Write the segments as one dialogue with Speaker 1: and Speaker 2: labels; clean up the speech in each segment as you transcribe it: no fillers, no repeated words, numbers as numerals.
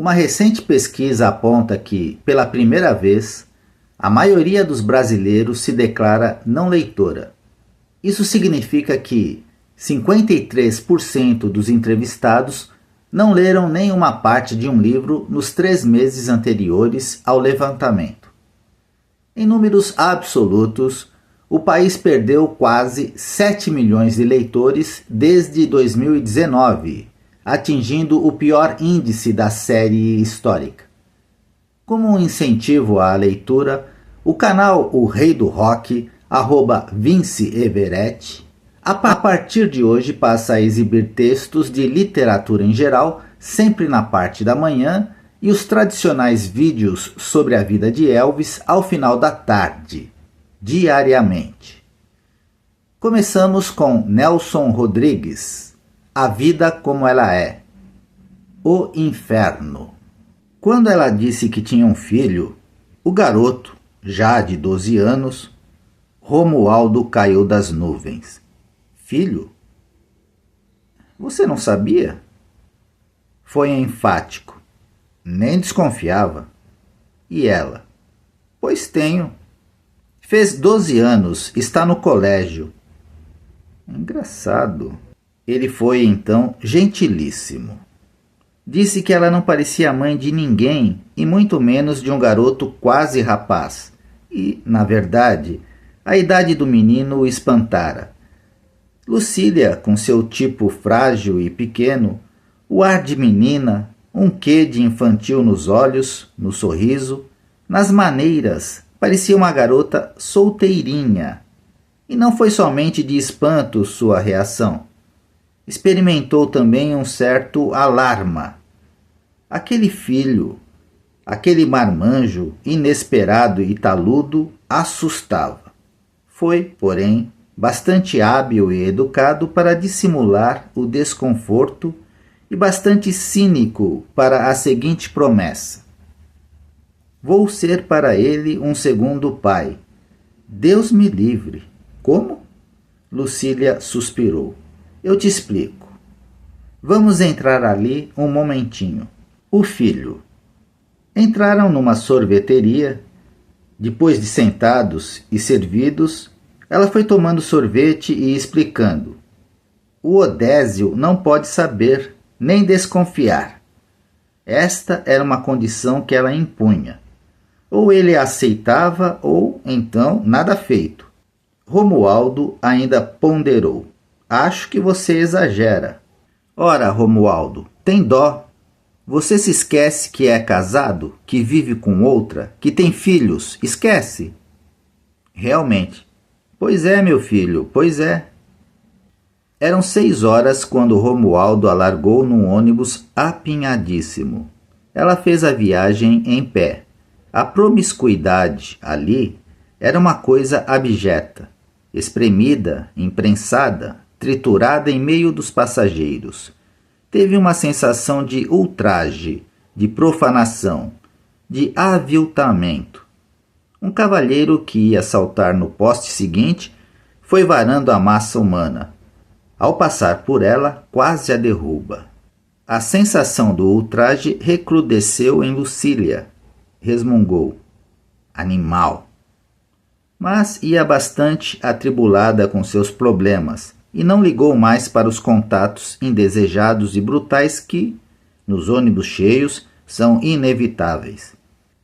Speaker 1: Uma recente pesquisa aponta que, pela primeira vez, a maioria dos brasileiros se declara não leitora. Isso significa que 53% dos entrevistados não leram nenhuma parte de um livro nos 3 meses anteriores ao levantamento. Em números absolutos, o país perdeu quase 7 milhões de leitores desde 2019, atingindo o pior índice da série histórica. Como um incentivo à leitura, o canal O Rei do Rock, @VinceEverett, a partir de hoje passa a exibir textos de literatura em geral, sempre na parte da manhã, e os tradicionais vídeos sobre a vida de Elvis ao final da tarde, diariamente. Começamos com Nelson Rodrigues, A Vida Como Ela É, O Inferno. Quando ela disse que tinha um filho, o garoto, já de 12 anos, Romualdo caiu das nuvens. Filho? Você não sabia? Foi enfático. Nem desconfiava. E ela? Pois tenho. Fez 12 anos, está no colégio. Engraçado. Ele foi, então, gentilíssimo. Disse que ela não parecia mãe de ninguém, e muito menos de um garoto quase rapaz. E, na verdade, a idade do menino o espantara. Lucília, com seu tipo frágil e pequeno, o ar de menina, um quê de infantil nos olhos, no sorriso, nas maneiras, parecia uma garota solteirinha. E não foi somente de espanto sua reação. Experimentou também um certo alarma. Aquele filho, aquele marmanjo inesperado e taludo, assustava. Foi, porém, bastante hábil e educado para dissimular o desconforto e bastante cínico para a seguinte promessa: vou ser para ele um segundo pai. Deus me livre. Como? Lucília suspirou. Eu te explico. Vamos entrar ali um momentinho. O filho. Entraram numa sorveteria. Depois de sentados e servidos, ela foi tomando sorvete e explicando. O Odésio não pode saber, nem desconfiar. Esta era uma condição que ela impunha. Ou ele a aceitava, ou, então, nada feito. Romualdo ainda ponderou. Acho que você exagera. Ora, Romualdo, tem dó. Você se esquece que é casado, que vive com outra, que tem filhos, esquece? Realmente. Pois é, meu filho, pois é. Eram 6 horas quando Romualdo a largou num ônibus apinhadíssimo. Ela fez a viagem em pé. A promiscuidade ali era uma coisa abjeta, espremida, imprensada, triturada em meio dos passageiros. Teve uma sensação de ultraje, de profanação, de aviltamento. Um cavalheiro que ia saltar no poste seguinte foi varando a massa humana. Ao passar por ela, quase a derruba. A sensação do ultraje recrudesceu em Lucília. Resmungou. Animal. Mas ia bastante atribulada com seus problemas e não ligou mais para os contatos indesejados e brutais que, nos ônibus cheios, são inevitáveis.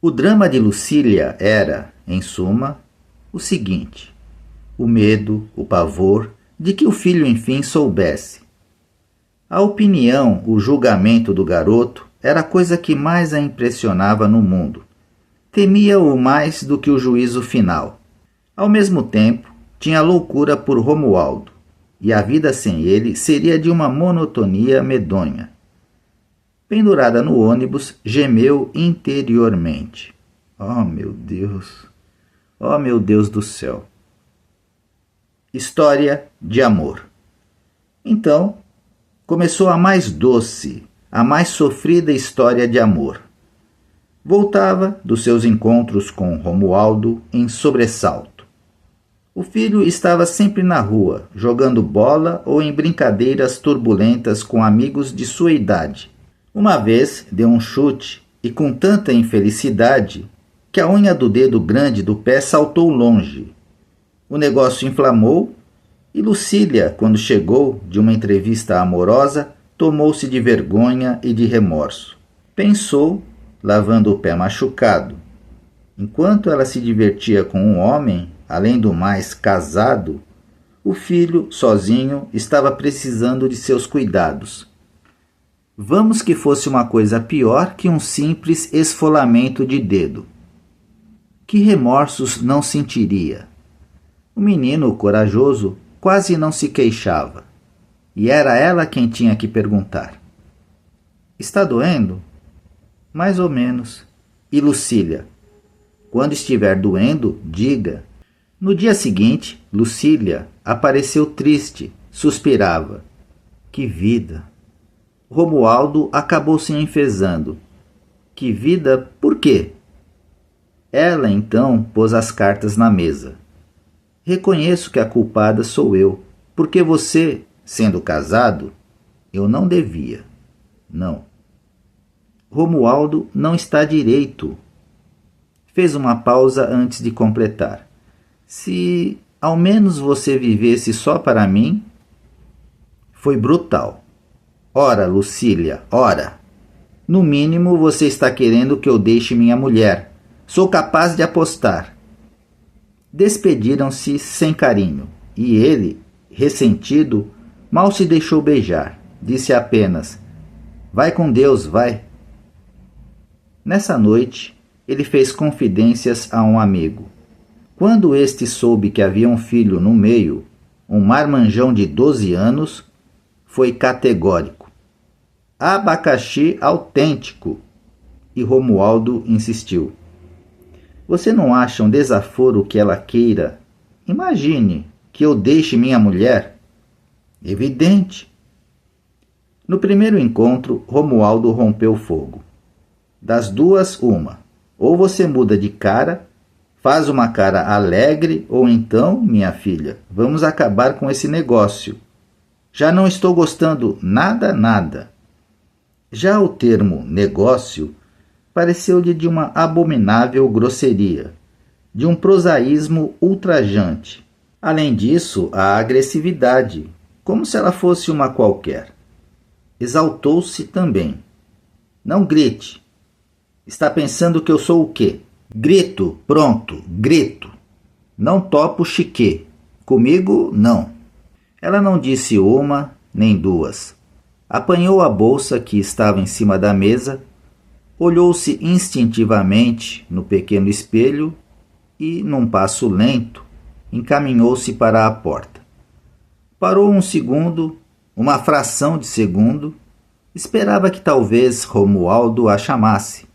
Speaker 1: O drama de Lucília era, em suma, o seguinte: o medo, o pavor de que o filho enfim soubesse. A opinião, o julgamento do garoto era a coisa que mais a impressionava no mundo. Temia-o mais do que o juízo final. Ao mesmo tempo, tinha loucura por Romualdo, e a vida sem ele seria de uma monotonia medonha. Pendurada no ônibus, gemeu interiormente. Oh, meu Deus! Oh, meu Deus do céu! História de amor. Então, começou a mais doce, a mais sofrida história de amor. Voltava dos seus encontros com Romualdo em sobressalto. O filho estava sempre na rua, jogando bola ou em brincadeiras turbulentas com amigos de sua idade. Uma vez deu um chute e com tanta infelicidade que a unha do dedo grande do pé saltou longe. O negócio inflamou e Lucília, quando chegou de uma entrevista amorosa, tomou-se de vergonha e de remorso. Pensou, lavando o pé machucado. Enquanto ela se divertia com um homem, além do mais casado, o filho, sozinho, estava precisando de seus cuidados. Vamos que fosse uma coisa pior que um simples esfolamento de dedo. Que remorsos não sentiria? O menino, corajoso, quase não se queixava. E era ela quem tinha que perguntar. Está doendo? Mais ou menos. E Lucília? Quando estiver doendo, diga. No dia seguinte, Lucília apareceu triste, suspirava. Que vida! Romualdo acabou se enfezando. Que vida, por quê? Ela então pôs as cartas na mesa. Reconheço que a culpada sou eu, porque você, sendo casado, eu não devia. Não. Romualdo não está direito. Fez uma pausa antes de completar. Se ao menos você vivesse só para mim... Foi brutal. Ora, Lucília, ora. No mínimo você está querendo que eu deixe minha mulher. Sou capaz de apostar. Despediram-se sem carinho, e ele, ressentido, mal se deixou beijar. Disse apenas, vai com Deus, vai. Nessa noite, ele fez confidências a um amigo. Quando este soube que havia um filho no meio, um marmanjão de 12 anos, foi categórico. Abacaxi autêntico. E Romualdo insistiu. Você não acha um desaforo que ela queira? Imagine que eu deixe minha mulher. Evidente. No primeiro encontro, Romualdo rompeu o fogo. Das duas, uma. Ou você muda de cara, faz uma cara alegre, ou então, minha filha, vamos acabar com esse negócio. Já não estou gostando nada. Já o termo negócio pareceu-lhe de uma abominável grosseria, de um prosaísmo ultrajante. Além disso, a agressividade, como se ela fosse uma qualquer. Exaltou-se também. Não grite. Está pensando que eu sou o quê? Grito, pronto, grito. Não topo chiquê. Comigo, não. Ela não disse uma, nem duas. Apanhou a bolsa que estava em cima da mesa, olhou-se instintivamente no pequeno espelho e, num passo lento, encaminhou-se para a porta. Parou um segundo, uma fração de segundo, esperava que talvez Romualdo a chamasse.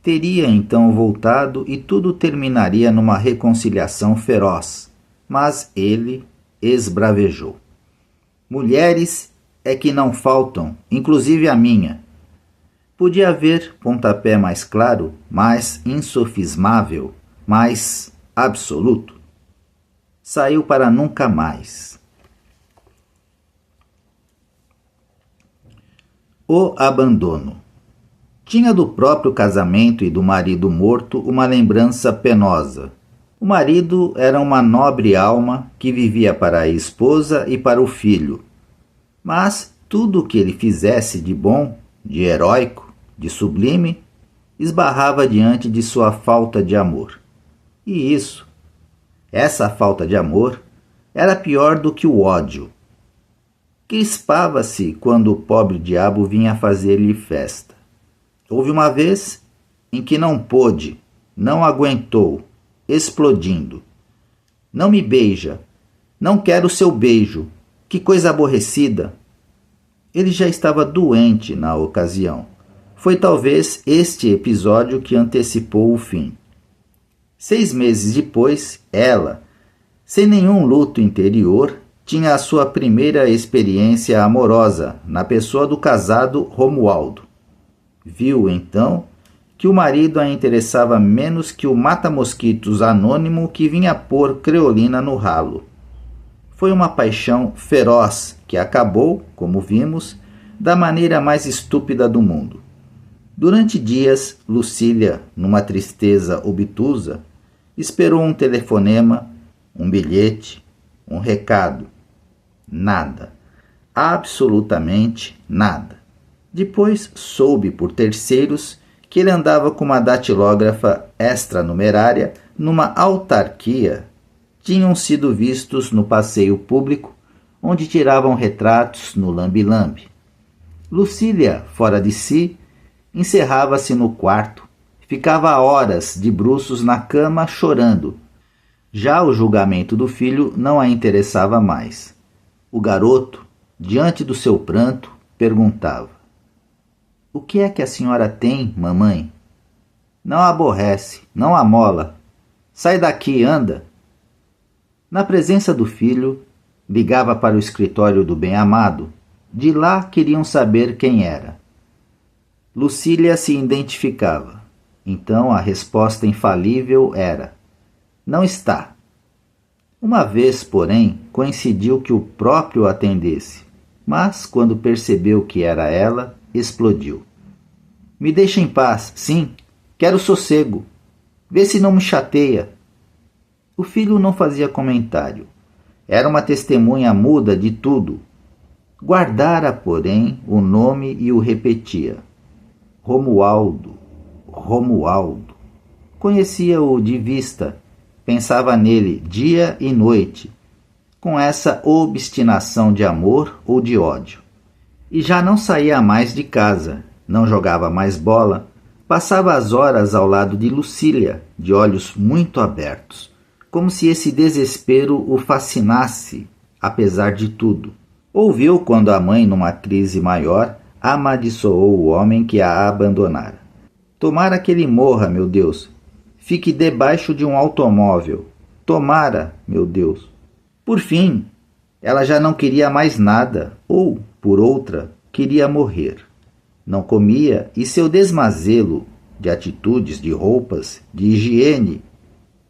Speaker 1: Teria então voltado e tudo terminaria numa reconciliação feroz, mas ele esbravejou. Mulheres é que não faltam, inclusive a minha. Podia haver pontapé mais claro, mais insofismável, mais absoluto. Saiu para nunca mais. O abandono. Tinha do próprio casamento e do marido morto uma lembrança penosa. O marido era uma nobre alma que vivia para a esposa e para o filho. Mas tudo o que ele fizesse de bom, de heróico, de sublime, esbarrava diante de sua falta de amor. E isso, essa falta de amor, era pior do que o ódio. Crispava-se quando o pobre diabo vinha fazer-lhe festa. Houve uma vez em que não pôde, não aguentou, explodindo. Não me beija, não quero seu beijo, que coisa aborrecida. Ele já estava doente na ocasião. Foi talvez este episódio que antecipou o fim. 6 meses depois, ela, sem nenhum luto interior, tinha a sua primeira experiência amorosa na pessoa do casado Romualdo. Viu, então, que o marido a interessava menos que o mata-mosquitos anônimo que vinha pôr creolina no ralo. Foi uma paixão feroz que acabou, como vimos, da maneira mais estúpida do mundo. Durante dias, Lucília, numa tristeza obtusa, esperou um telefonema, um bilhete, um recado. Nada. Absolutamente nada. Depois soube por terceiros que ele andava com uma datilógrafa extranumerária numa autarquia. Tinham sido vistos no passeio público, onde tiravam retratos no lambe-lambe. Lucília, fora de si, encerrava-se no quarto, ficava horas de bruços na cama chorando. Já o julgamento do filho não a interessava mais. O garoto, diante do seu pranto, perguntava: "O que é que a senhora tem, mamãe?" "Não a aborrece, não a mola. Sai daqui, anda." Na presença do filho, ligava para o escritório do bem-amado. De lá queriam saber quem era. Lucília se identificava. Então a resposta infalível era: "Não está." Uma vez, porém, coincidiu que o próprio atendesse, mas quando percebeu que era ela, explodiu: "Me deixa em paz, sim, quero sossego. Vê se não me chateia." O filho não fazia comentário. Era uma testemunha muda de tudo. Guardara, porém, o nome e o repetia: Romualdo, Romualdo. Conhecia-o de vista, pensava nele dia e noite, com essa obstinação de amor ou de ódio. E já não saía mais de casa, não jogava mais bola, passava as horas ao lado de Lucília, de olhos muito abertos, como se esse desespero o fascinasse, apesar de tudo. Ouviu quando a mãe, numa crise maior, amaldiçoou o homem que a abandonara. "Tomara que ele morra, meu Deus. Fique debaixo de um automóvel. Tomara, meu Deus." Por fim, ela já não queria mais nada, ou, por outra, queria morrer. Não comia e seu desmazelo de atitudes, de roupas, de higiene,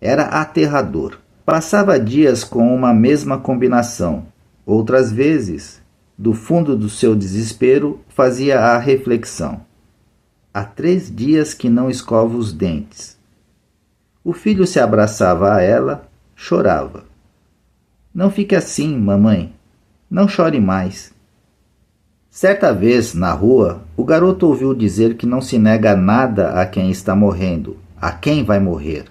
Speaker 1: era aterrador. Passava dias com uma mesma combinação. Outras vezes, do fundo do seu desespero, fazia a reflexão: "Há 3 dias que não escovo os dentes." O filho se abraçava a ela, chorava. "Não fique assim, mamãe. Não chore mais." Certa vez, na rua, o garoto ouviu dizer que não se nega nada a quem está morrendo, a quem vai morrer.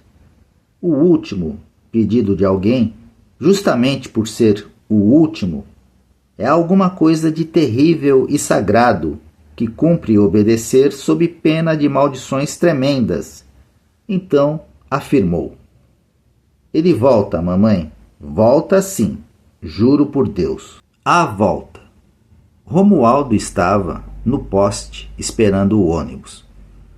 Speaker 1: O último pedido de alguém, justamente por ser o último, é alguma coisa de terrível e sagrado que cumpre obedecer sob pena de maldições tremendas. Então afirmou: "Ele volta, mamãe. Volta sim, juro por Deus." A volta. Romualdo estava no poste esperando o ônibus.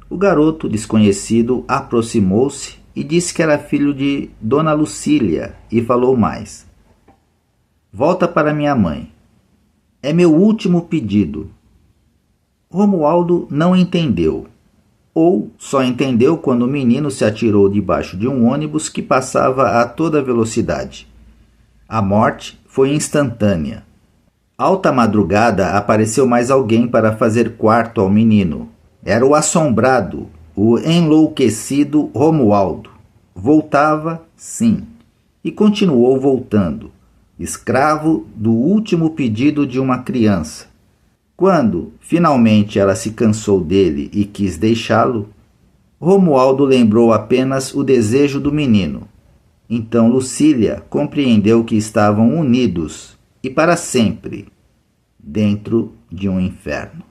Speaker 1: O garoto desconhecido aproximou-se e disse que era filho de Dona Lucília e falou mais: "Volta para minha mãe. É meu último pedido." Romualdo não entendeu, ou só entendeu quando o menino se atirou debaixo de um ônibus que passava a toda velocidade. A morte foi instantânea. Alta madrugada apareceu mais alguém para fazer quarto ao menino. Era o assombrado, o enlouquecido Romualdo. Voltava, sim, e continuou voltando, escravo do último pedido de uma criança. Quando, finalmente, ela se cansou dele e quis deixá-lo, Romualdo lembrou apenas o desejo do menino. Então Lucília compreendeu que estavam unidos, e para sempre, dentro de um inferno.